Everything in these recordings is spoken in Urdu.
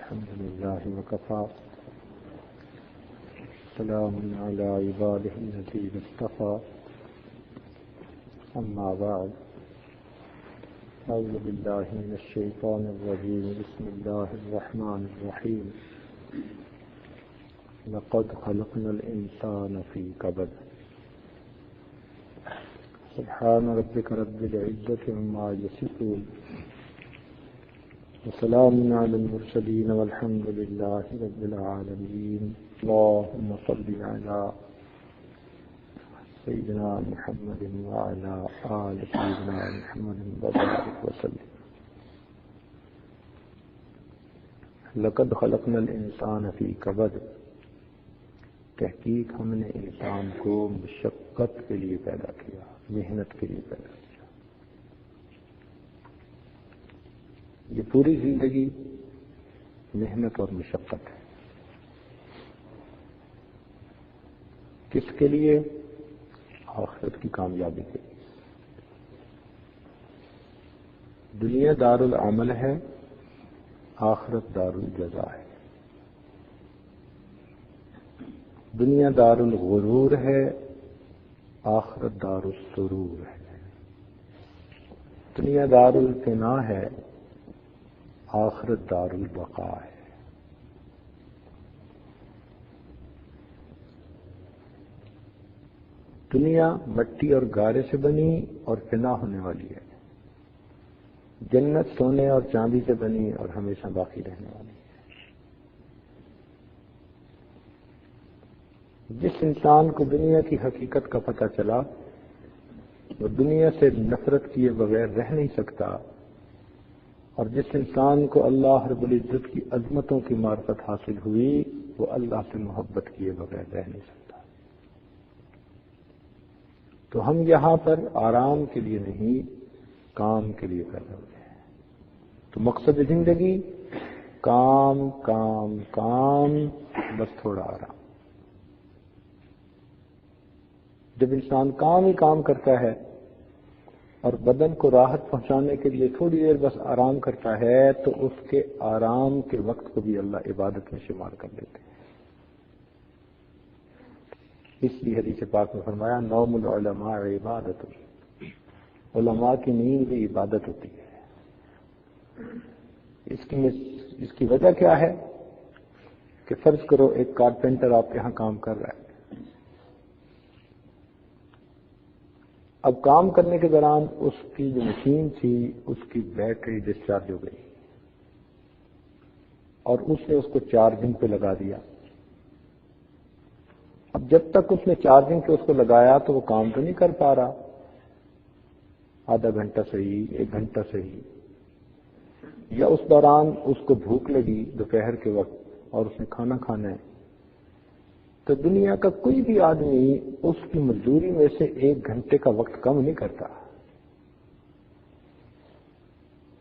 الحمد لله وكفى سلام على عباده الذين اصطفى أما بعد أعوذ بالله من الشيطان الرجيم بسم الله الرحمن الرحيم لقد خلقنا الإنسان في كبد سبحان ربك رب العزة عما يصفون وسلام على المرسلين والحمد لله رب العالمين اللهم صل على سيدنا محمد وعلى آل سيدنا محمد وبارك وسلم لقد خلقنا الإنسان في كبد تحقیق ہم نے انسان کو مشقت کے لیے پیدا کیا، محنت کے لیے پیدا کیا۔ یہ پوری زندگی محنت اور مشقت ہے۔ کس کے لیے؟ آخرت کی کامیابی کے لیے۔ دنیا دار العمل ہے، آخرت دار الجزا ہے۔ دنیا دار الغرور ہے، آخرت دار السرور ہے۔ دنیا دار الفنا ہے، آخرت دار البقاء ہے۔ دنیا مٹی اور گارے سے بنی اور فنا ہونے والی ہے، جنت سونے اور چاندی سے بنی اور ہمیشہ باقی رہنے والی ہے۔ جس انسان کو دنیا کی حقیقت کا پتہ چلا وہ دنیا سے نفرت کیے بغیر رہ نہیں سکتا، اور جس انسان کو اللہ رب العزت کی عظمتوں کی معرفت حاصل ہوئی وہ اللہ سے محبت کیے بغیر رہ نہیں سکتا۔ تو ہم یہاں پر آرام کے لیے نہیں، کام کے لیے پیدا ہوئے ہیں۔ تو مقصد زندگی کام کام کام، بس تھوڑا آرام۔ جب انسان کام ہی کام کرتا ہے اور بدن کو راحت پہنچانے کے لیے تھوڑی دیر بس آرام کرتا ہے تو اس کے آرام کے وقت کو بھی اللہ عبادت میں شمار کر لیتے ہیں۔ اس لیے حدیث پاک میں فرمایا نوم العلماء عبادت، علماء کی نیند بھی عبادت ہوتی ہے۔ اس کی وجہ کیا ہے کہ فرض کرو ایک کارپینٹر آپ کے ہاں کام کر رہا ہے، اب کام کرنے کے دوران اس کی جو مشین تھی اس کی بیٹری ڈسچارج ہو گئی اور اس نے اس کو چارجنگ پہ لگا دیا۔ اب جب تک اس نے چارجنگ پہ اس کو لگایا تو وہ کام تو نہیں کر پا رہا، آدھا گھنٹہ صحیح، ایک گھنٹہ صحیح، یا اس دوران اس کو بھوک لگی دوپہر کے وقت اور اس نے کھانا کھانا ہے، تو دنیا کا کوئی بھی آدمی اس کی مزدوری میں سے ایک گھنٹے کا وقت کم نہیں کرتا۔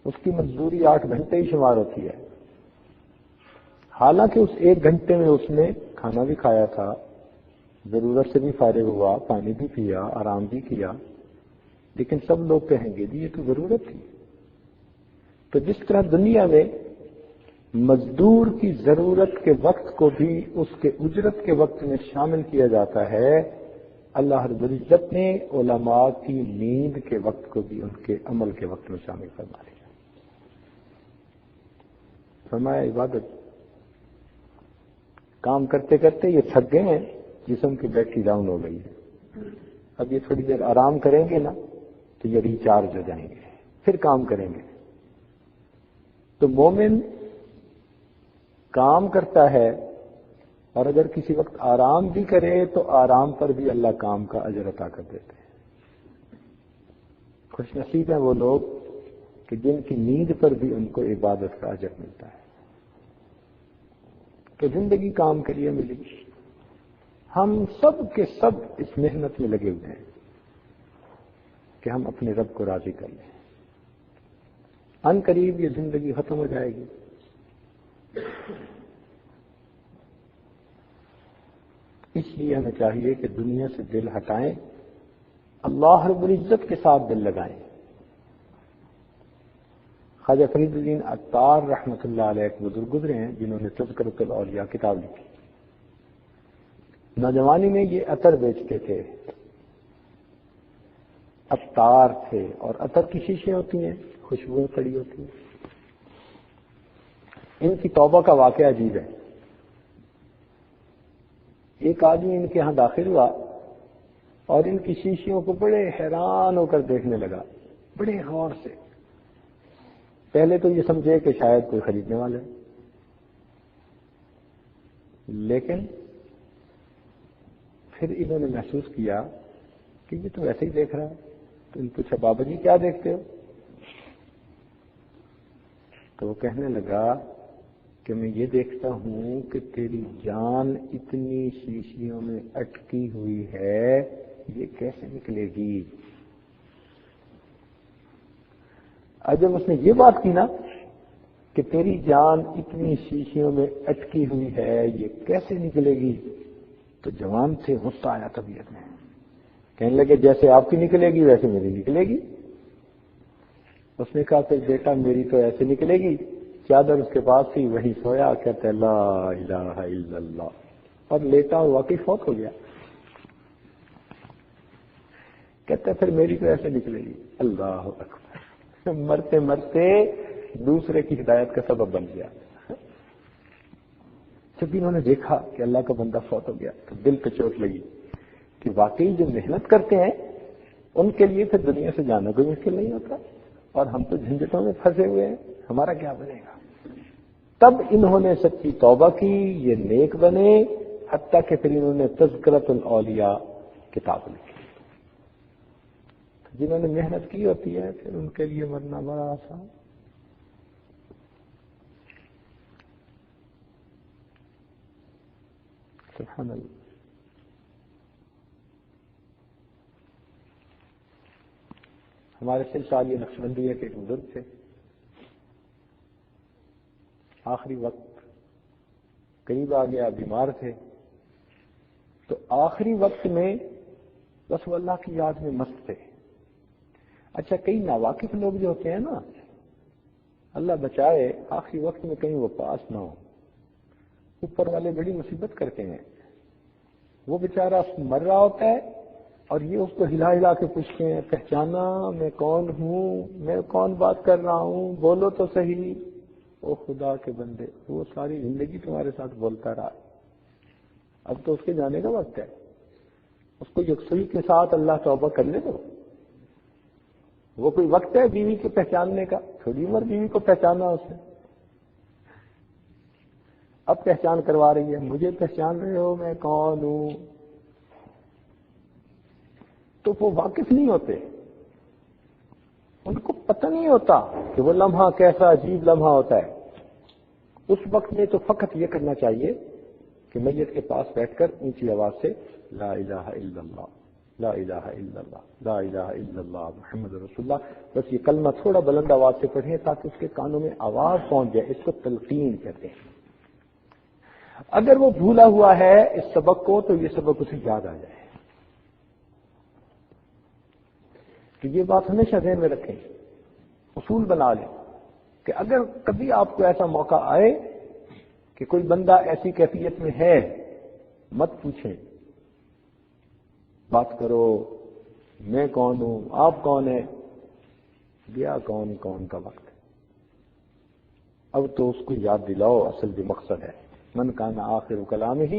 اس کی مزدوری 8 گھنٹے ہی شمار ہوتی ہے، حالانکہ اس ایک گھنٹے میں اس نے کھانا بھی کھایا تھا، ضرورت سے بھی فارغ ہوا، پانی بھی پیا، آرام بھی کیا، لیکن سب لوگ کہیں گے جی یہ تو ضرورت تھی۔ تو جس طرح دنیا میں مزدور کی ضرورت کے وقت کو بھی اس کے اجرت کے وقت میں شامل کیا جاتا ہے، اللہ رب العزت نے علماء کی نیند کے وقت کو بھی ان کے عمل کے وقت میں شامل فرما لیا۔ فرمایا عبادت، کام کرتے کرتے یہ تھک گئے ہیں، جسم کی بیٹری ڈاؤن ہو گئی ہے، اب یہ تھوڑی دیر آرام کریں گے نا تو یہ ریچارج ہو جائیں گے، پھر کام کریں گے۔ تو مومن کام کرتا ہے اور اگر کسی وقت آرام بھی کرے تو آرام پر بھی اللہ کام کا اجر عطا کر دیتے ہیں۔ خوش نصیب ہیں وہ لوگ کہ جن کی نیند پر بھی ان کو عبادت کا اجر ملتا ہے۔ تو زندگی کام کے لیے ملی، ہم سب کے سب اس محنت میں لگے ہوئے ہیں کہ ہم اپنے رب کو راضی کر لیں۔ ان قریب یہ زندگی ختم ہو جائے گی، اس لیے ہمیں چاہیے کہ دنیا سے دل ہٹائیں، اللہ رب العزت کے ساتھ دل لگائیں۔ خواجہ فرید الدین عطار رحمۃ اللہ علیہ ایک بزرگ گزرے ہیں جنہوں نے تذکرۃ الاولیاء کتاب لکھی. نوجوانی میں یہ عطر بیچتے تھے، عطار تھے، اور عطر کی شیشیں ہوتی ہیں، خوشبوئیں پڑی ہوتی ہیں. ان کی توبہ کا واقعہ عجیب ہے. ایک آدمی ان کے ہاں داخل ہوا اور ان کی شیشیوں کو بڑے حیران ہو کر دیکھنے لگا، بڑے غور سے. پہلے تو یہ سمجھے کہ شاید کوئی خریدنے والا ہے، لیکن پھر انہوں نے محسوس کیا کہ یہ تو ایسے ہی دیکھ رہا ہے. تو ان پوچھا بابا جی کیا دیکھتے ہو؟ تو وہ کہنے لگا کہ میں یہ دیکھتا ہوں کہ تیری جان اتنی شیشیوں میں اٹکی ہوئی ہے، یہ کیسے نکلے گی؟ اور جب اس نے یہ بات کی نا کہ تیری جان اتنی شیشیوں میں اٹکی ہوئی ہے، یہ کیسے نکلے گی، تو جوان سے غصہ آیا طبیعت میں. کہنے لگے جیسے آپ کی نکلے گی ویسے میری نکلے گی. اس نے کہا کہ بیٹا میری تو ایسے نکلے گی. چادر اس کے پاس تھی، وہی سویا، کہتے لا الہ الا اللہ، اور لیٹا ہوا واقعی فوت ہو گیا. کہتے پھر میری تو ایسے نکلے گی. اللہ اکبر. مرتے مرتے دوسرے کی ہدایت کا سبب بن گیا. جب انہوں نے دیکھا کہ اللہ کا بندہ فوت ہو گیا تو دل پہ چوٹ لگی کہ واقعی جو محنت کرتے ہیں ان کے لیے پھر دنیا سے جانا کوئی مشکل نہیں ہوتا، اور ہم تو جھنجھٹوں میں پھنسے ہوئے ہیں، ہمارا کیا بنے گا؟ تب انہوں نے سچی توبہ کی، یہ نیک بنے، حتیٰ کہ پھر انہوں نے تذکرۃ الاولیاء کتاب لکھی. جنہوں نے محنت کی ہوتی ہے پھر ان کے لیے مرنا بڑا آسان. سبحان اللہ. ہمارے سلسلہ نقشبندیہ کے ایک بزرگ تھے، آخری وقت قریب آ گیا، بیمار تھے، تو آخری وقت میں بس وہ اللہ کی یاد میں مست تھے. اچھا کئی ناواقف لوگ جو ہوتے ہیں نا، اللہ بچائے آخری وقت میں کہیں وہ پاس نہ ہو، اوپر والے بڑی مصیبت کرتے ہیں. وہ بیچارہ مر رہا ہوتا ہے اور یہ اس کو ہلا ہلا کے پوچھتے ہیں پہچانا میں کون ہوں، میں کون بات کر رہا ہوں، بولو تو صحیح. او خدا کے بندے، وہ ساری زندگی تمہارے ساتھ بولتا رہا، اب تو اس کے جانے کا وقت ہے. اس کو یکسوئی کے ساتھ اللہ توبہ کر لے. تو وہ کوئی وقت ہے بیوی کو پہچاننے کا؟ تھوڑی عمر بیوی کو پہچانا اس نے. اب پہچان کروا رہی ہے، مجھے پہچان رہے ہو میں کون ہوں؟ تو وہ واقف نہیں ہوتے، ان کو پتہ نہیں ہوتا کہ وہ لمحہ کیسا عجیب لمحہ ہوتا ہے. اس وقت میں تو فقط یہ کرنا چاہیے کہ میت کے پاس بیٹھ کر اونچی آواز سے لا الہ الا اللہ، لا الہ الا اللہ، لا الہ الا اللہ محمد رسول اللہ، بس یہ کلمہ تھوڑا بلند آواز سے پڑھیں تاکہ اس کے کانوں میں آواز پہنچ جائے. اس کو تلقین کہتے ہیں. اگر وہ بھولا ہوا ہے اس سبق کو تو یہ سبق اسے یاد آ جائے. تو یہ بات ہمیشہ ذہن میں رکھیں، اصول بنا لیں کہ اگر کبھی آپ کو ایسا موقع آئے کہ کوئی بندہ ایسی کیفیت میں ہے، مت پوچھیں، بات کرو میں کون ہوں، آپ کون ہیں، گیا کون کا وقت ہے. اب تو اس کو یاد دلاؤ اصل جو مقصد ہے. من کان آخر کلامہ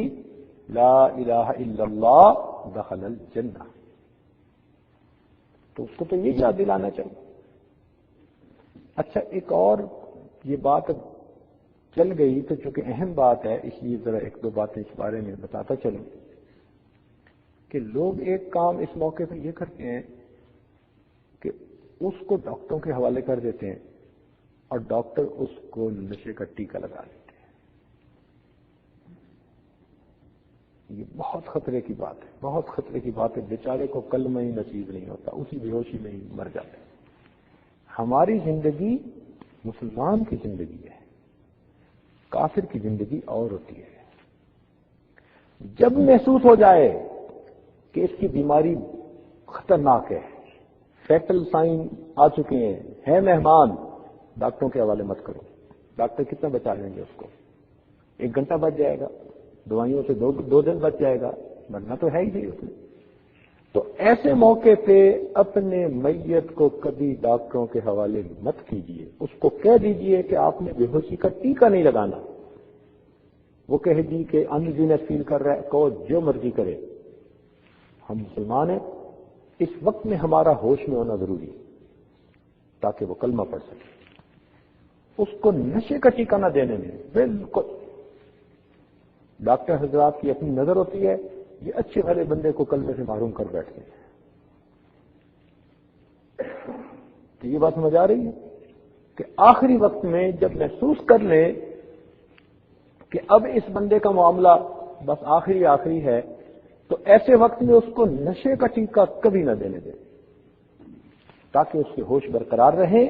لا الہ الا اللہ دخل الجنہ. تو اس کو تو یہ یاد دلانا چاہیے. اچھا ایک اور یہ بات چل گئی تو چونکہ اہم بات ہے اس لیے ذرا ایک دو باتیں اس بارے میں بتاتا چلوں کہ لوگ ایک کام اس موقع پر یہ کرتے ہیں کہ اس کو ڈاکٹروں کے حوالے کر دیتے ہیں اور ڈاکٹر اس کو نشے کا ٹیکہ لگا دیتے ہیں. یہ بہت خطرے کی بات ہے، بہت خطرے کی بات ہے. بیچارے کو کلمہ ہی نصیب نہیں ہوتا، اسی بے ہوشی میں ہی مر جاتے. ہماری زندگی مسلمان کی زندگی ہے، کافر کی زندگی اور ہوتی ہے. جب محسوس ہو جائے کہ اس کی بیماری خطرناک ہے، فیٹل سائن آ چکے ہیں، ہے مہمان، ڈاکٹروں کے حوالے مت کرو. ڈاکٹر کتنا بچا لیں گے اس کو؟ 1 گھنٹہ بچ جائے گا، دوائیوں سے 2 دن بچ جائے گا، مرنا تو ہے ہی نہیں اس میں. تو ایسے موقع پہ اپنے میت کو کبھی ڈاکٹروں کے حوالے مت کیجیے. اس کو کہہ دیجیے کہ آپ نے بے ہوشی کا ٹیکہ نہیں لگانا. وہ کہے گی کہ انجینس فیل کر رہا ہے، کو جو مرضی کرے. ہم مسلمان ہیں، اس وقت میں ہمارا ہوش میں ہونا ضروری ہے تاکہ وہ کلمہ پڑھ سکے. اس کو نشے کا ٹیکہ نہ دینے میں بالکل. ڈاکٹر حضرات کی اپنی نظر ہوتی ہے، یہ اچھے بھلے بندے کو کلمے سے محروم کر بیٹھتے ہیں. تو یہ بات سمجھ آ رہی ہے کہ آخری وقت میں جب محسوس کر لیں کہ اب اس بندے کا معاملہ بس آخری ہے، تو ایسے وقت میں اس کو نشے کا ٹیکہ کبھی نہ دینے دیں تاکہ اس کے ہوش برقرار رہے،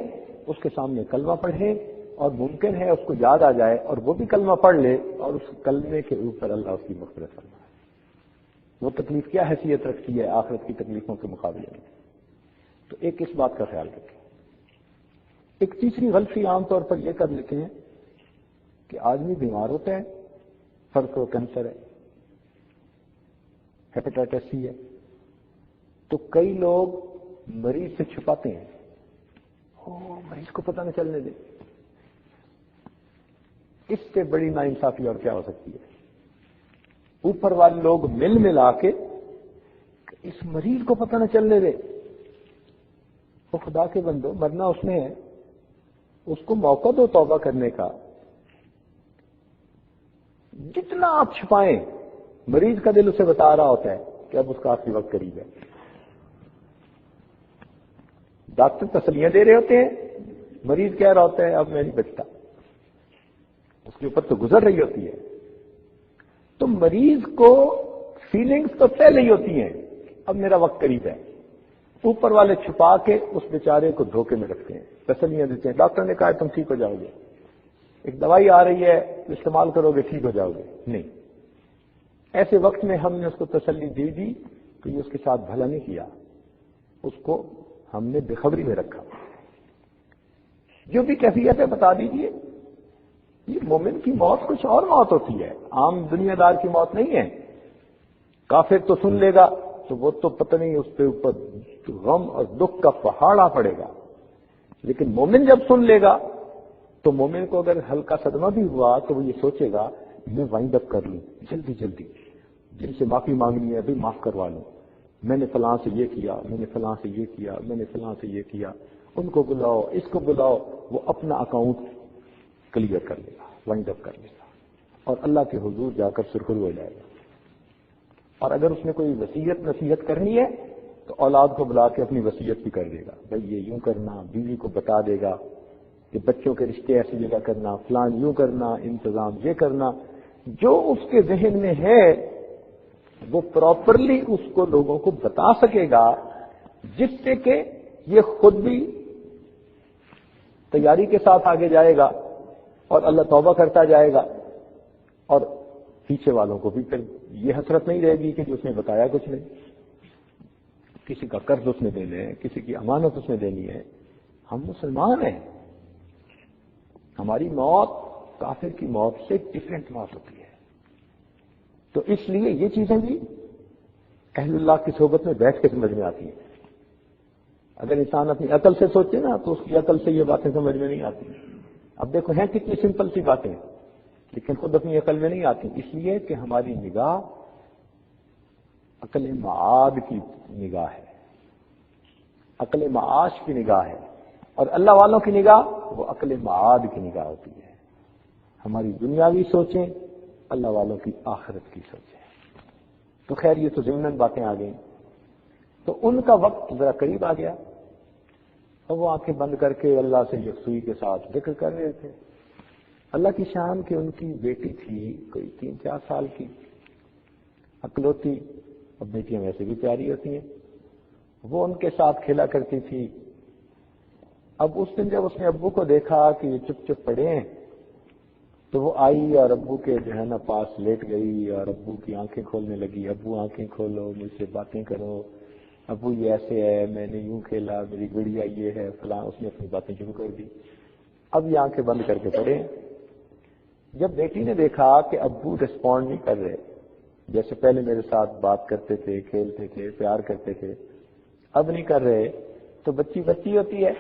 اس کے سامنے کلمہ پڑھے، اور ممکن ہے اس کو یاد آ جائے اور وہ بھی کلمہ پڑھ لے اور اس کلمے کے اوپر اللہ اس کی مغفرت فرمائے. وہ تکلیف کیا حیثیت رکھتی ہے آخرت کی تکلیفوں کے مقابلے میں. تو ایک اس بات کا خیال رکھیں. ایک تیسری غلطی عام طور پر یہ کر لیتے ہیں کہ آدمی بیمار ہوتا ہے، فرض کرو کینسر ہے، ہیپیٹائٹس سی ہے، تو کئی لوگ مریض سے چھپاتے ہیں، مریض کو پتہ نہ چلنے دے. اس سے بڑی ناانصافی اور کیا ہو سکتی ہے؟ اوپر والے لوگ ملا کے اس مریض کو پتہ نہ چلنے دے. وہ خدا کے بندو، مرنا اس نے ہے، اس کو موقع دو توبہ کرنے کا. جتنا آپ چھپائیں، مریض کا دل اسے بتا رہا ہوتا ہے کہ اب اس کا آخری وقت قریب ہے. ڈاکٹر تسلیاں دے رہے ہوتے ہیں، مریض کہہ رہا ہوتا ہے اب میں نہیں بچتا، اس کے اوپر تو گزر رہی ہوتی ہے. تو مریض کو فیلنگز تو پہلے ہی ہوتی ہیں اب میرا وقت قریب ہے. اوپر والے چھپا کے اس بیچارے کو دھوکے میں رکھتے ہیں، تسلیاں دیتے ہیں. ڈاکٹر نے کہا تم ٹھیک ہو جاؤ گے، ایک دوائی آ رہی ہے استعمال کرو گے ٹھیک ہو جاؤ گے. نہیں، ایسے وقت میں ہم نے اس کو تسلی دے دی تو یہ اس کے ساتھ بھلا نہیں کیا، اس کو ہم نے بے خبری میں رکھا. جو بھی کیفیت ہے بتا دیجیے. یہ مومن کی موت کچھ اور موت ہوتی ہے، عام دنیا دار کی موت نہیں ہے. کافر تو سن لے گا تو وہ تو پتہ نہیں اس پہ اوپر غم اور دکھ کا پہاڑ پڑے گا، لیکن مومن جب سن لے گا تو مومن کو اگر ہلکا صدمہ بھی ہوا تو وہ یہ سوچے گا میں وائنڈ اپ کر لوں جلدی جلدی، جن سے معافی مانگنی ہے ابھی معاف کروا لوں، میں نے فلاں سے یہ کیا، میں نے فلاں سے یہ کیا، میں نے فلاں سے یہ کیا، ان کو بلاؤ اس کو بلاؤ. وہ اپنا اکاؤنٹ کلیئر کر لے گا، وائنڈ اپ کر لے گا اور اللہ کے حضور جا کر سرخرو ہو جائے گا. اور اگر اس نے کوئی وصیت نصیحت کرنی ہے تو اولاد کو بلا کے اپنی وصیت بھی کر دے گا، بھائی یہ یوں کرنا. بیوی کو بتا دے گا کہ بچوں کے رشتے ایسی جگہ کرنا، فلان یوں کرنا، انتظام یہ کرنا. جو اس کے ذہن میں ہے وہ پراپرلی اس کو لوگوں کو بتا سکے گا، جس سے کہ یہ خود بھی تیاری کے ساتھ آگے جائے گا اور اللہ توبہ کرتا جائے گا، اور پیچھے والوں کو بھی پھر یہ حسرت نہیں رہے گی کہ اس نے بتایا کچھ نہیں. کسی کا قرض اس نے دینا ہے، کسی کی امانت اس نے دینی ہے. ہم مسلمان ہیں، ہماری موت کافر کی موت سے ڈفرینٹ موت ہوتی ہے. تو اس لیے یہ چیزیں بھی اہل اللہ کی صحبت میں بیٹھ کے سمجھ میں آتی ہیں. اگر انسان اپنی عقل سے سوچے نا تو اس کی عقل سے یہ باتیں سمجھ میں نہیں آتی. اب دیکھو ہیں کتنی سمپل سی باتیں، لیکن خود اپنی عقل میں نہیں آتی، اس لیے کہ ہماری نگاہ عقل معاد کی نگاہ ہے، عقل معاش کی نگاہ ہے، اور اللہ والوں کی نگاہ وہ عقل معاد کی نگاہ ہوتی ہے. ہماری دنیاوی سوچیں، اللہ والوں کی آخرت کی سوچیں. تو خیر یہ تو ضمن باتیں آ گئیں. تو ان کا وقت ذرا قریب آ گیا اور وہ آنکھیں بند کر کے اللہ سے یکسوئی کے ساتھ ذکر کر رہے تھے. اللہ کی شان کہ ان کی بیٹی تھی کوئی 3-4 سال کی، اکلوتی، اب بیٹیاں ویسے بھی پیاری ہوتی ہیں، وہ ان کے ساتھ کھیلا کرتی تھی. اب اس دن جب اس نے ابو کو دیکھا کہ یہ چپ چپ پڑے ہیں تو وہ آئی اور ابو کے جو ہے نا پاس لیٹ گئی اور ابو کی آنکھیں کھولنے لگی. ابو آنکھیں کھولو، مجھ سے باتیں کرو، ابو یہ ایسے ہے، میں نے یوں کھیلا، میری گڑیا یہ ہے فلاں. اس نے اپنی باتیں شروع کر دی. اب یہ آنکھیں بند کر کے پڑے. جب بیٹی نے دیکھا کہ ابو ریسپونڈ نہیں کر رہے، جیسے پہلے میرے ساتھ بات کرتے تھے، کھیلتے تھے، پیار کرتے تھے، اب نہیں کر رہے، تو بچی بچی ہوتی ہے،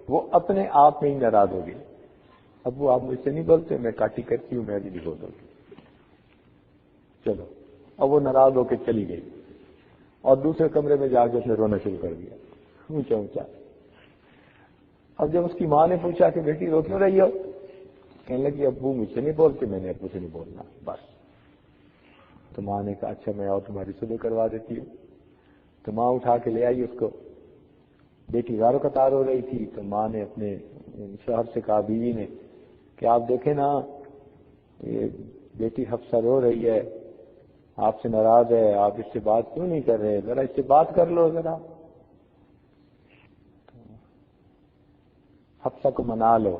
وہ اپنے آپ میں ہی ناراض ہوگی. ابو آپ مجھ سے نہیں بولتے، میں کاٹی کرتی ہوں، میں بھی نہیں بولوں گی. چلو، اب وہ ناراض ہو کے چلی گئی اور دوسرے کمرے میں جا کے اس نے رونا شروع کر دیا اونچا اونچا. اب جب اس کی ماں نے پوچھا کہ بیٹی رو کیوں رہی ہو، کہنے لگی ابو مجھ سے نہیں بولتے، میں نے ابو سے نہیں بولنا بس. تو ماں نے کہا اچھا میں اور تمہاری صبح کروا دیتی ہوں. تو ماں اٹھا کے لے آئی اس کو. بیٹی غار و قطار ہو رہی تھی، تو ماں نے اپنے شوہر سے کہا، بیوی نے، کہ آپ دیکھیں نا یہ بیٹی حفصہ رو رہی ہے، آپ سے ناراض ہے، آپ اس سے بات کیوں نہیں کر رہے، ذرا اس سے بات کر لو ذرا، حفصہ کو منا لو.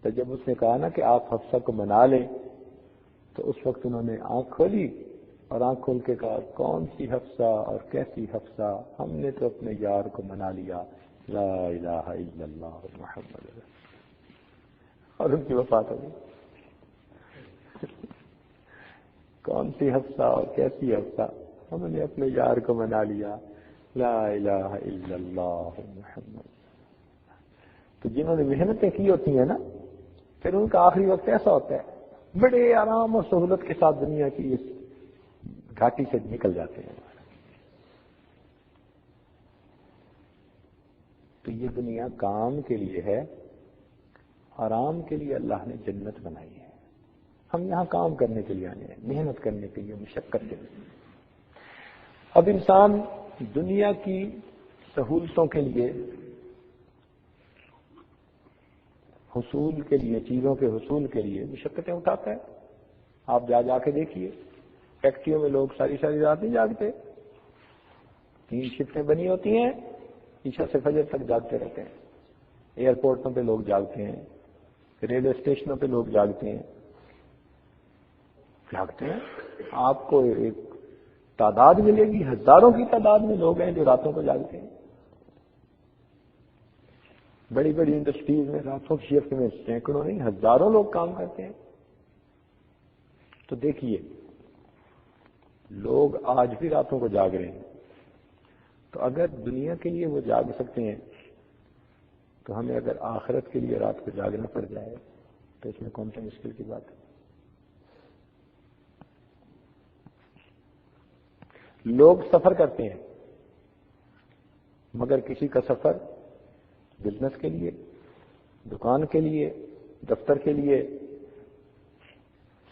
تو جب اس نے کہا نا کہ آپ حفصہ کو منا لیں، تو اس وقت انہوں نے آنکھ کھولی اور آنکھ کھول کے کہا کون سی حفصہ اور کیسی حفصہ، ہم نے تو اپنے یار کو منا لیا، لا الہ الا اللہ محمد رسول اللہ. اور ان کی وفات ہو گئی. کون سی حفصہ اور کیسی حفصہ، ہم نے اپنے یار کو منا لیا، لا الہ الا اللہ محمد. تو جنہوں نے محنتیں کی ہوتی ہیں نا، پھر ان کا آخری وقت ایسا ہوتا ہے، بڑے آرام اور سہولت کے ساتھ دنیا کی اس گھاٹی سے نکل جاتے ہیں. تو یہ دنیا کام کے لیے ہے، آرام کے لیے اللہ نے جنت بنائی ہے. ہم یہاں کام کرنے کے لیے آنے ہیں، محنت کرنے کے لیے، مشقت کے لیے. اب انسان دنیا کی سہولتوں کے لیے، حصول کے لیے، چیزوں کے حصول کے لیے مشقتیں اٹھاتا ہے. آپ جا کے دیکھیے، فیکٹریوں میں لوگ ساری ساری رات نہیں جاگتے، 3 شفٹیں بنی ہوتی ہیں، عشاء سے فجر تک جاگتے رہتے ہیں. ایئرپورٹوں پہ لوگ جاگتے ہیں، ریلوے اسٹیشنوں پہ لوگ جاگتے ہیں. آپ کو ایک تعداد ملے گی، ہزاروں کی تعداد میں لوگ ہیں جو راتوں کو جاگتے ہیں. بڑی بڑی انڈسٹریز میں راتوں کی شفٹ میں سینکڑوں نہیں ہزاروں لوگ کام کرتے ہیں. تو دیکھیے لوگ آج بھی راتوں کو جاگ رہے ہیں. تو اگر دنیا کے لیے وہ جاگ سکتے ہیں، تو ہمیں اگر آخرت کے لیے رات کو جاگنا پڑ جائے تو اس میں کون سی مشکل کی بات ہے. لوگ سفر کرتے ہیں، مگر کسی کا سفر بزنس کے لیے، دکان کے لیے، دفتر کے لیے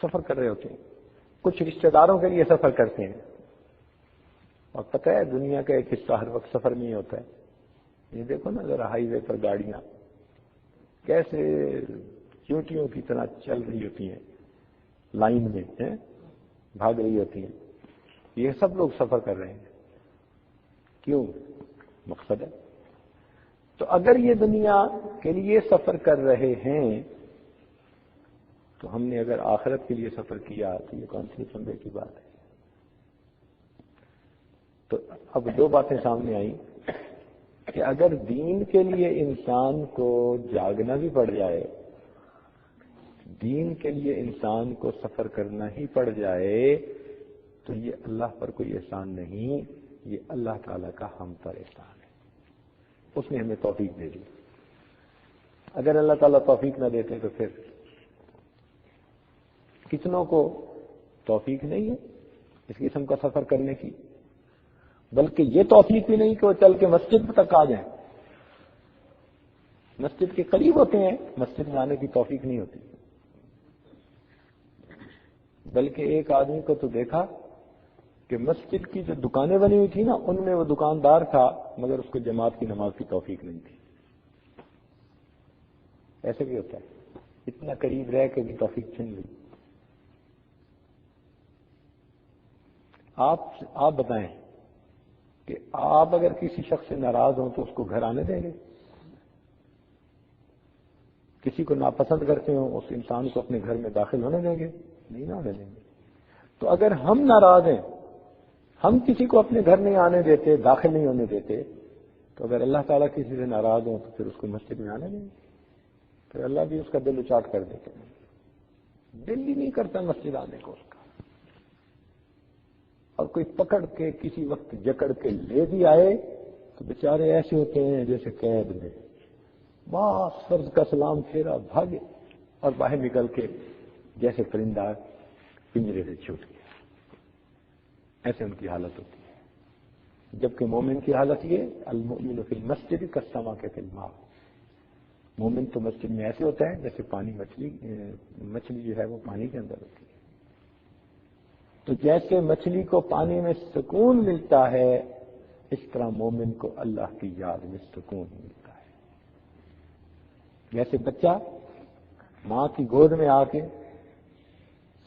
سفر کر رہے ہوتے ہیں. کچھ رشتہ داروں کے لیے سفر کرتے ہیں. اور پتہ ہے دنیا کا ایک حصہ ہر وقت سفر نہیں ہوتا ہے. یہ دیکھو نا ذرا ہائی وے پر گاڑیاں کیسے چیونٹیوں کی طرح چل رہی ہوتی ہیں، لائن میں بھاگ رہی ہوتی ہیں. یہ سب لوگ سفر کر رہے ہیں. کیوں؟ مقصد ہے. تو اگر یہ دنیا کے لیے سفر کر رہے ہیں، تو ہم نے اگر آخرت کے لیے سفر کیا تو یہ کون سی چندے کی بات ہے. تو اب 2 باتیں سامنے آئیں کہ اگر دین کے لیے انسان کو جاگنا بھی پڑ جائے، دین کے لیے انسان کو سفر کرنا ہی پڑ جائے، تو یہ اللہ پر کوئی احسان نہیں، یہ اللہ تعالیٰ کا ہم پر احسان ہے. اس نے ہمیں توفیق دے دی. اگر اللہ تعالیٰ توفیق نہ دیتے تو پھر کتنوں کو توفیق نہیں ہے اس قسم کا سفر کرنے کی، بلکہ یہ توفیق بھی نہیں کہ وہ چل کے مسجد تک آ جائیں. مسجد کے قریب ہوتے ہیں، مسجد میں آنے کی توفیق نہیں ہوتی. بلکہ ایک آدمی کو تو دیکھا کہ مسجد کی جو دکانیں بنی ہوئی تھی نا، ان میں وہ دکاندار تھا، مگر اس کو جماعت کی نماز کی توفیق نہیں تھی. ایسے بھی ہوتا ہے، اتنا قریب رہ کے بھی توفیق چھن لی. آپ بتائیں کہ آپ اگر کسی شخص سے ناراض ہوں تو اس کو گھر آنے دیں گے؟ کسی کو ناپسند کرتے ہوں اس انسان کو اپنے گھر میں داخل ہونے دیں گے؟ نہیں نہ ہونے دیں گے. تو اگر ہم ناراض ہیں، ہم کسی کو اپنے گھر نہیں آنے دیتے، داخل نہیں ہونے دیتے، تو اگر اللہ تعالیٰ کسی سے ناراض ہوں تو پھر اس کو مسجد میں آنے دیں گے؟ تو اللہ بھی اس کا دل اچاٹ کر دیتے ہیں، دل ہی نہیں کرتا مسجد آنے کو اس کا، اور کوئی پکڑ کے کسی وقت جکڑ کے لے بھی آئے تو بیچارے ایسے ہوتے ہیں جیسے قید میں، بس فرض کا سلام پھیرا بھاگے اور باہر نکل کے جیسے پرندہ پنجرے سے چھوٹ گیا، ایسے ان کی حالت ہوتی ہے۔ جبکہ مومن کی حالت یہ، المؤمن فی المسجد کالسمک فی الماء، مومن تو مسجد میں ایسے ہوتا ہے جیسے پانی مچھلی جو ہے وہ پانی کے اندر ہوتی ہے۔ تو جیسے مچھلی کو پانی میں سکون ملتا ہے، اس طرح مومن کو اللہ کی یاد میں سکون ملتا ہے۔ جیسے بچہ ماں کی گود میں آ کے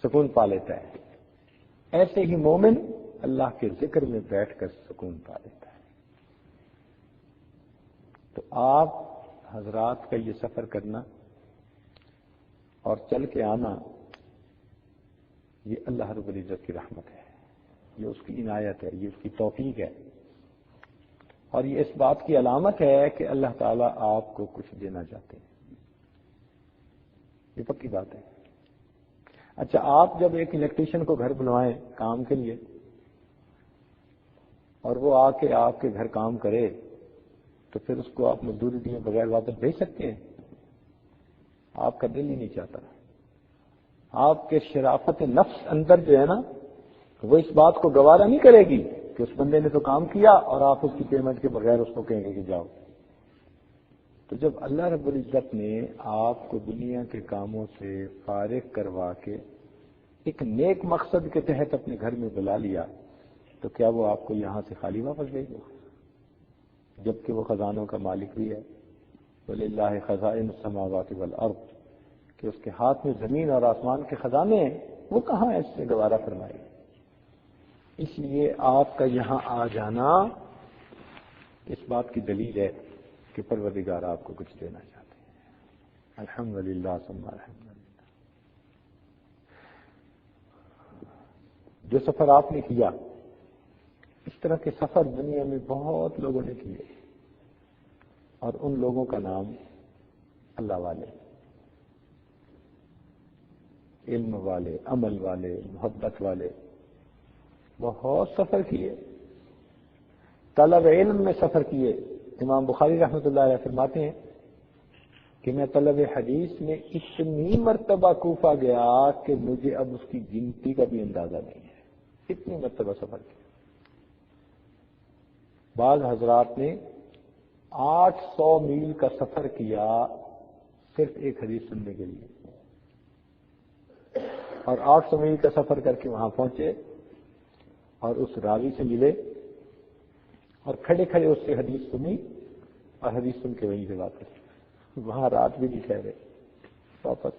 سکون پا لیتا ہے، ایسے ہی مومن اللہ کے ذکر میں بیٹھ کر سکون پا لیتا ہے۔ تو آپ حضرات کا یہ سفر کرنا اور چل کے آنا، یہ اللہ رب العزت کی رحمت ہے، یہ اس کی عنایت ہے، یہ اس کی توفیق ہے، اور یہ اس بات کی علامت ہے کہ اللہ تعالیٰ آپ کو کچھ دینا چاہتے ہیں، یہ پکی بات ہے۔ اچھا، آپ جب ایک الیکٹریشین کو گھر بلوائیں کام کے لیے اور وہ آ کے آپ کے گھر کام کرے تو پھر اس کو آپ مزدوری دیے بغیر واپس بھیج سکتے ہیں؟ آپ کا دل ہی نہیں چاہتا۔ آپ کے شرافت نفس اندر جو ہے نا، وہ اس بات کو گوارا نہیں کرے گی کہ اس بندے نے تو کام کیا اور آپ اس کی پیمنٹ کے بغیر اس کو کہیں گے کہ جاؤ۔ تو جب اللہ رب العزت نے آپ کو دنیا کے کاموں سے فارغ کروا کے ایک نیک مقصد کے تحت اپنے گھر میں بلا لیا، تو کیا وہ آپ کو یہاں سے خالی واپس بھیج دے؟ جبکہ وہ خزانوں کا مالک بھی ہے، وَلِلَّهِ خَزَائِنُ السَّمَاوَاتِ وَالْأَرْضِ، کہ اس کے ہاتھ میں زمین اور آسمان کے خزانے ہیں، وہ کہاں اس سے گوارا فرمائے؟ اس لیے آپ کا یہاں آ جانا اس بات کی دلیل ہے کہ پروردگار آپ کو کچھ دینا چاہتے ہیں۔ الحمدللہ ثم الحمدللہ۔ جو سفر آپ نے کیا، اس طرح کے سفر دنیا میں بہت لوگوں نے کیے، اور ان لوگوں کا نام اللہ والے، علم والے، عمل والے، محبت والے، بہت سفر کیے، طلب علم میں سفر کیے۔ امام بخاری رحمۃ اللہ علیہ فرماتے ہیں کہ میں طلب حدیث میں اتنی مرتبہ کوفہ گیا کہ مجھے اب اس کی گنتی کا بھی اندازہ نہیں ہے، اتنی مرتبہ سفر کیا۔ بعض حضرات نے 800 میل کا سفر کیا صرف ایک حدیث سننے کے لیے، اور 800 میل کا سفر کر کے وہاں پہنچے اور اس راوی سے ملے اور کھڑے کھڑے اس سے حدیث سنی اور حدیث سن کے وہیں سے واپس، وہاں رات بھی نہیں ٹھہرے، واپس۔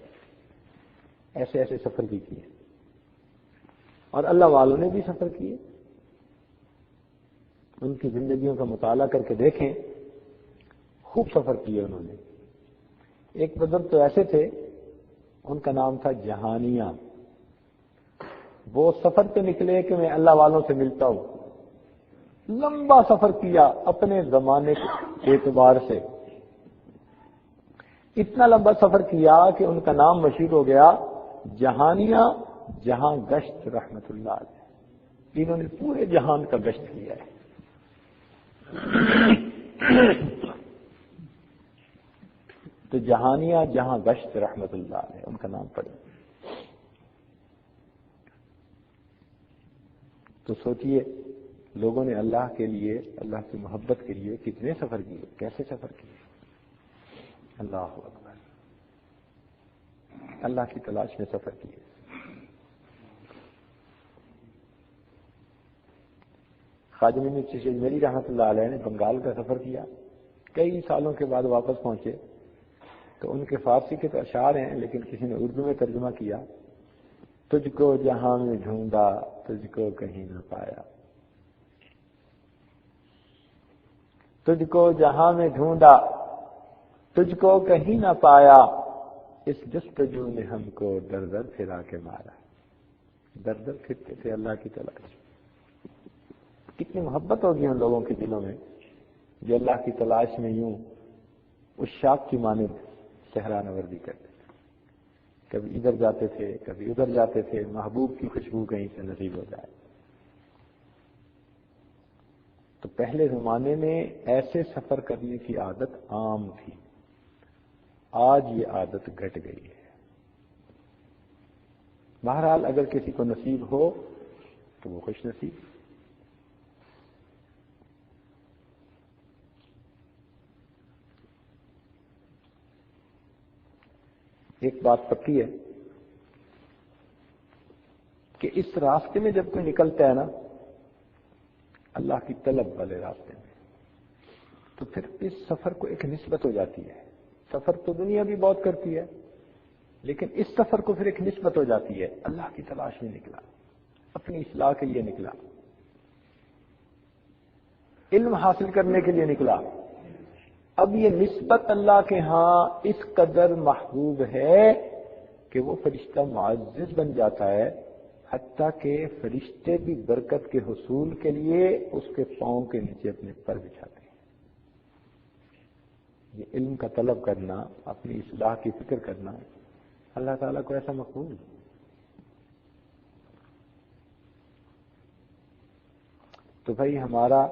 ایسے ایسے سفر بھی کیے، اور اللہ والوں نے بھی سفر کیے۔ ان کی زندگیوں کا مطالعہ کر کے دیکھیں، خوب سفر کیے انہوں نے۔ ایک بزرگ تو ایسے تھے، ان کا نام تھا جہانیہ۔ وہ سفر پہ نکلے کہ میں اللہ والوں سے ملتا ہوں، لمبا سفر کیا اپنے زمانے کے اعتبار سے، اتنا لمبا سفر کیا کہ ان کا نام مشہور ہو گیا جہانیہ جہاں گشت رحمت اللہ علیہ۔ انہوں نے پورے جہان کا گشت کیا ہے۔ تو جہانیہ جہاں گشت رحمت اللہ علیہ، ان کا نام پڑے۔ تو سوچئے لوگوں نے اللہ کے لیے، اللہ کی محبت کے لیے کتنے سفر کیے، کیسے سفر کیے۔ اللہ اکبر، اللہ کی تلاش میں سفر کیے۔ خواجہ معین چشتی اجمیری رحمۃ اللہ علیہ نے بنگال کا سفر کیا، کئی سالوں کے بعد واپس پہنچے تو ان کے فارسی کے تو اشعار ہیں لیکن کسی نے اردو میں ترجمہ کیا، تجھ کو جہاں میں ڈھونڈا تجھ کو کہیں نہ پایا، تجھ کو جہاں میں ڈھونڈا تجھ کو کہیں نہ پایا، اس جستجو نے ہم کو در در پھرا کے مارا۔ در در پھرتے تھے اللہ کی تلاش۔ کتنی محبت ہوگی ان لوگوں کے دلوں میں جو اللہ کی تلاش میں یوں اس شاخ کی مانند صحرانہ وردی کرتے تھے، کبھی ادھر جاتے تھے کبھی ادھر جاتے تھے، محبوب کی خوشبو کہیں سے نصیب ہو جائے۔ تو پہلے زمانے میں ایسے سفر کرنے کی عادت عام تھی، آج یہ عادت گھٹ گئی ہے۔ بہرحال اگر کسی کو نصیب ہو تو وہ خوش نصیب۔ ایک بات پکی ہے کہ اس راستے میں جب کوئی نکلتا ہے نا، اللہ کی طلب والے راستے میں، تو پھر اس سفر کو ایک نسبت ہو جاتی ہے۔ سفر تو دنیا بھی بہت کرتی ہے، لیکن اس سفر کو پھر ایک نسبت ہو جاتی ہے۔ اللہ کی تلاش میں نکلا، اپنی اصلاح کے لیے نکلا، علم حاصل کرنے کے لیے نکلا۔ اب یہ نسبت اللہ کے ہاں اس قدر محبوب ہے کہ وہ فرشتہ معزز بن جاتا ہے، حتیٰ کہ فرشتے بھی برکت کے حصول کے لیے اس کے پاؤں کے نیچے اپنے پر بچھاتے ہیں۔ یہ علم کا طلب کرنا، اپنی اصلاح کی فکر کرنا اللہ تعالیٰ کو ایسا مقبول ہے۔ تو بھائی ہمارا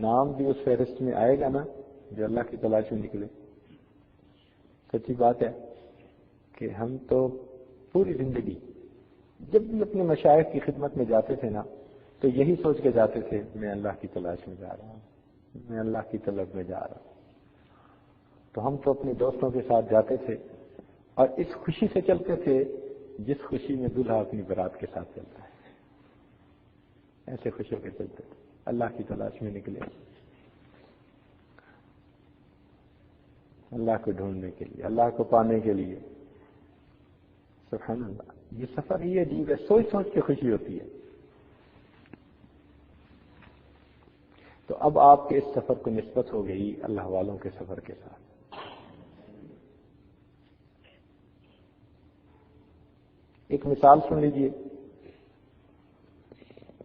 نام بھی اس فہرست میں آئے گا نا جو اللہ کی تلاش میں نکلے۔ سچی بات ہے کہ ہم تو پوری زندگی جب بھی اپنے مشائخ کی خدمت میں جاتے تھے نا، تو یہی سوچ کے جاتے تھے میں اللہ کی تلاش میں جا رہا ہوں، میں اللہ کی طلب میں جا رہا ہوں۔ تو ہم تو اپنے دوستوں کے ساتھ جاتے تھے اور اس خوشی سے چلتے تھے جس خوشی میں دلہا اپنی برات کے ساتھ چلتا ہے، ایسے خوش ہو کے چلتے تھے، اللہ کی تلاش میں نکلے، اللہ کو ڈھونڈنے کے لیے، اللہ کو پانے کے لیے۔ سبحان اللہ، یہ سفر ہی عجیب ہے، سوچ سوچ کے خوشی ہوتی ہے۔ تو اب آپ کے اس سفر کو نسبت ہو گئی اللہ والوں کے سفر کے ساتھ۔ ایک مثال سن لیجئے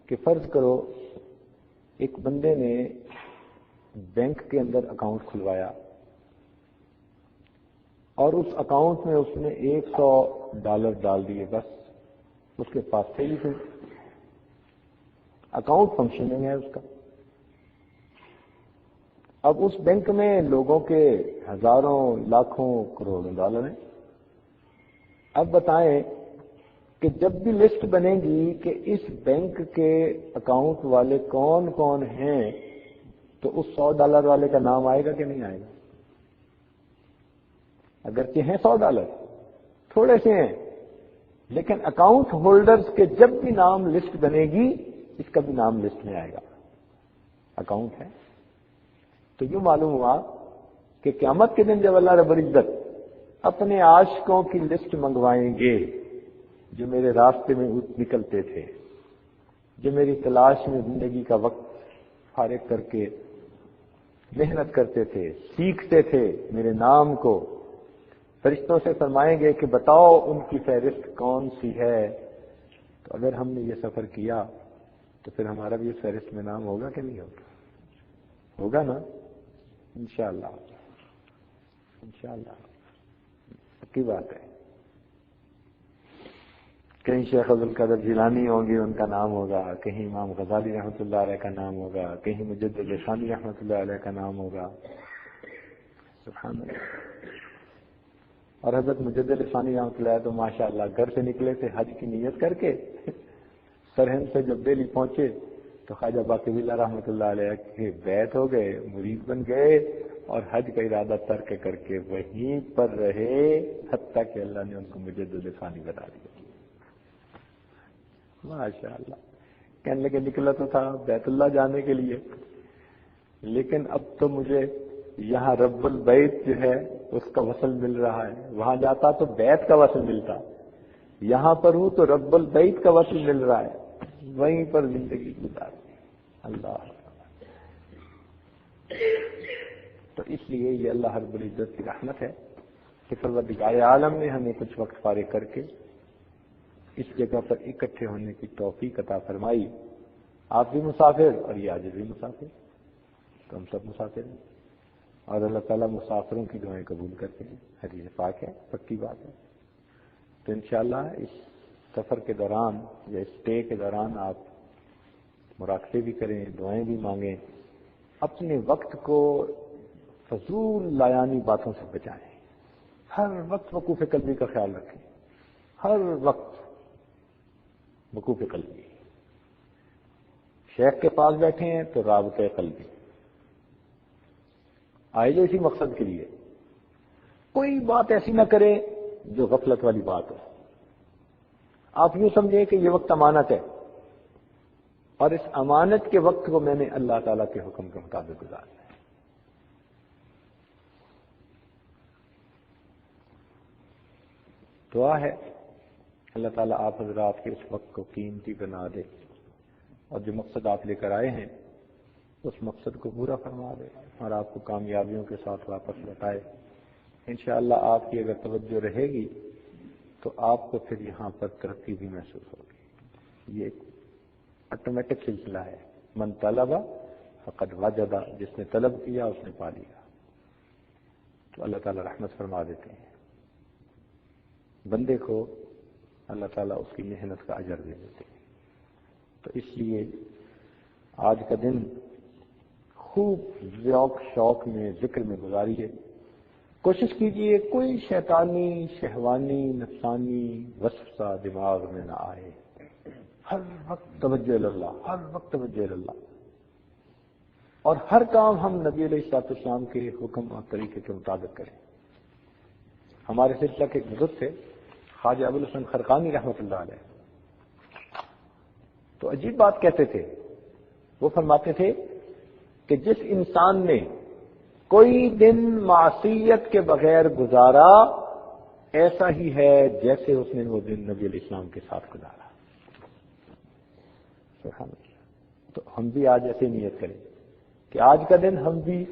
کہ فرض کرو ایک بندے نے بینک کے اندر اکاؤنٹ کھلوایا اور اس اکاؤنٹ میں اس نے $100 ڈال دیے، بس اس کے پاس تھے ہی پھر اکاؤنٹ فنکشننگ ہے اس کا۔ اب اس بینک میں لوگوں کے ہزاروں لاکھوں کروڑوں ڈالر ہیں۔ اب بتائیں کہ جب بھی لسٹ بنے گی کہ اس بینک کے اکاؤنٹ والے کون کون ہیں، تو اس $100 والے کا نام آئے گا کہ نہیں آئے گا؟ اگرچہ ہیں $100 تھوڑے سے ہیں، لیکن اکاؤنٹ ہولڈرز کے جب بھی نام لسٹ بنے گی اس کا بھی نام لسٹ میں آئے گا، اکاؤنٹ ہے۔ تو یوں معلوم ہوا کہ قیامت کے دن جب اللہ رب العزت اپنے عاشقوں کی لسٹ منگوائیں گے جو میرے راستے میں نکلتے تھے، جو میری تلاش میں زندگی کا وقت فارغ کر کے محنت کرتے تھے، سیکھتے تھے میرے نام کو، فرشتوں سے فرمائیں گے کہ بتاؤ ان کی فہرست کون سی ہے۔ تو اگر ہم نے یہ سفر کیا تو پھر ہمارا بھی اس فہرست میں نام ہوگا کہ نہیں ہوگا؟ ہوگا نا، انشاءاللہ، انشاءاللہ، پکی بات ہے۔ کہیں شیخ عبدالقادر جیلانی ہوں گے، ان کا نام ہوگا، کہیں امام غزالی رحمۃ اللہ علیہ کا نام ہوگا، کہیں مجدد ثانی رحمۃ اللہ علیہ کا نام ہوگا۔ سبحان اللہ۔ اور حضرت مجدد ثانی رحمۃ اللہ علیہ تو ماشاءاللہ گھر سے نکلے تھے حج کی نیت کر کے، سرہند سے جب دہلی پہنچے تو خواجہ باقی اللہ رحمۃ اللہ علیہ کے بیعت ہو گئے، مرید بن گئے، اور حج کا ارادہ ترک کر کے وہیں پر رہے حتیٰ کہ اللہ نے ان کو مجدد ثانی بتا دیا۔ ماشاءاللہ، کہنے لگے نکلا تو تھا بیت اللہ جانے کے لیے، لیکن اب تو مجھے یہاں رب البیت جو ہے اس کا وصل مل رہا ہے، وہاں جاتا تو بیت کا وصل ملتا، یہاں پر ہوں تو رب البیت کا وصل مل رہا ہے، وہیں پر زندگی گزار۔ اللہ، تو اس لیے یہ اللہ رب العزت کی رحمت ہے کہ پروردگار عالم نے ہمیں کچھ وقت فارغ کر کے اس جگہ پر اکٹھے ہونے کی توفیق عطا فرمائی۔ آپ بھی مسافر اور یہ آج بھی مسافر، تو ہم سب مسافر ہیں۔ اور اللہ تعالیٰ مسافروں کی دعائیں قبول کرتے ہیں، حدیث پاک ہے، پکی بات ہے۔ تو انشاءاللہ اس سفر کے دوران یا اس اسٹے کے دوران آپ مراقبے بھی کریں، دعائیں بھی مانگیں، اپنے وقت کو فضول لایانی باتوں سے بچائیں، ہر وقت وقوف قلبی کا خیال رکھیں، ہر وقت وقوف قلبی۔ شیخ کے پاس بیٹھے ہیں تو رابطہ قلبی، آئے جو اسی مقصد کے لیے، کوئی بات ایسی نہ کرے جو غفلت والی بات ہو۔ آپ یوں سمجھیں کہ یہ وقت امانت ہے، اور اس امانت کے وقت کو میں نے اللہ تعالیٰ کے حکم کے مطابق گزارنا ہے۔ دعا ہے اللہ تعالیٰ آپ حضرات کے اس وقت کو قیمتی بنا دے، اور جو مقصد آپ لے کر آئے ہیں اس مقصد کو پورا فرما دے، اور آپ کو کامیابیوں کے ساتھ واپس لوٹائے۔ انشاءاللہ آپ کی اگر توجہ رہے گی تو آپ کو پھر یہاں پر ترقی بھی محسوس ہوگی۔ یہ ایک آٹومیٹک سلسلہ ہے، من طلب فقد وجد، جس نے طلب کیا اس نے پا لیا۔ تو اللہ تعالیٰ رحمت فرما دیتے ہیں، بندے کو اللہ تعالیٰ اس کی محنت کا اجر دے دیتے ہیں۔ تو اس لیے آج کا دن خوب ذوق شوق میں ذکر میں گزاریے، کوشش کیجئے کوئی شیطانی شہوانی نفسانی وصف سا دماغ میں نہ آئے، ہر وقت توجہ اللہ، ہر وقت توجہ اللہ، اور ہر کام ہم نبی علیہ الصلوۃ والسلام کے حکم اور طریقے کے مطابق کریں۔ ہمارے سلسلہ کے ایک بزرگ تھے خواجہ ابوالحسن خرقانی رحمۃ اللہ علیہ، تو عجیب بات کہتے تھے، وہ فرماتے تھے کہ جس انسان نے کوئی دن معصیت کے بغیر گزارا ایسا ہی ہے جیسے اس نے وہ دن نبی علیہ السلام کے ساتھ گزارا۔ سبحان اللہ۔ تو ہم بھی آج ایسے نیت کریں کہ آج کا دن ہم بھی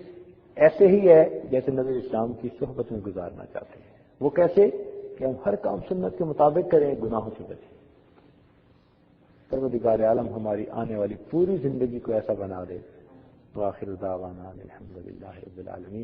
ایسے ہی ہے جیسے نبی علیہ السلام کی صحبت میں گزارنا چاہتے ہیں۔ وہ کیسے؟ کہ ہم ہر کام سنت کے مطابق کریں، گناہوں سے بچیں۔ پروردگار عالم ہماری آنے والی پوری زندگی کو ایسا بنا دے۔ وآخر دعوانا الحمدللہ رب العالمین۔